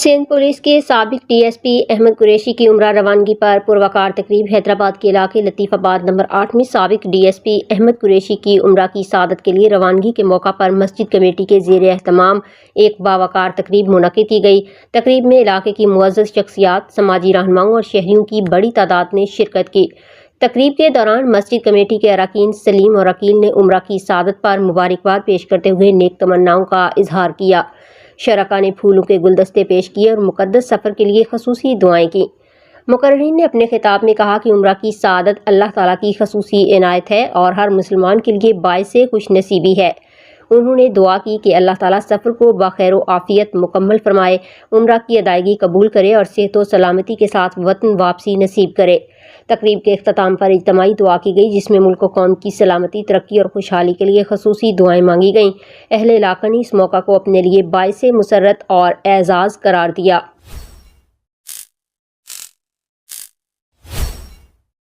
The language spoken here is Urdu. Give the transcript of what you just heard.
سندھ پولیس کے سابق D S P Ahmed Qureshi کی عمرہ روانگی پر پروقار تقریب حیدرآباد کے علاقے لطیف آباد نمبر 8 میں سابق D S P Ahmed Qureshi کی عمرہ کی سعادت کے لیے روانگی کے موقع پر مسجد کمیٹی کے زیر اہتمام ایک باوقار تقریب منعقد کی گئی۔ تقریب میں علاقے کی معزز شخصیات، سماجی رہنماؤں اور شہریوں کی بڑی تعداد نے شرکت کی۔ تقریب کے دوران مسجد کمیٹی کے اراکین سلیم اور عقیل نے عمرہ کی سعادت پر مبارکباد پیش کرتے ہوئے نیک تمناؤں کا اظہار کیا۔ شرکاء نے پھولوں کے گلدستے پیش کیے اور مقدس سفر کے لیے خصوصی دعائیں کیں۔ مقررین نے اپنے خطاب میں کہا کہ عمرہ کی سعادت اللہ تعالیٰ کی خصوصی عنایت ہے اور ہر مسلمان کے لیے باعث خوش نصیبی ہے۔ انہوں نے دعا کی کہ اللہ تعالیٰ سفر کو بخیر و عافیت مکمل فرمائے، عمرہ کی ادائیگی قبول کرے اور صحت و سلامتی کے ساتھ وطن واپسی نصیب کرے۔ تقریب کے اختتام پر اجتماعی دعا کی گئی جس میں ملک و قوم کی سلامتی، ترقی اور خوشحالی کے لیے خصوصی دعائیں مانگی گئیں۔ اہل علاقہ نے اس موقع کو اپنے لیے باعث مسرت اور اعزاز قرار دیا۔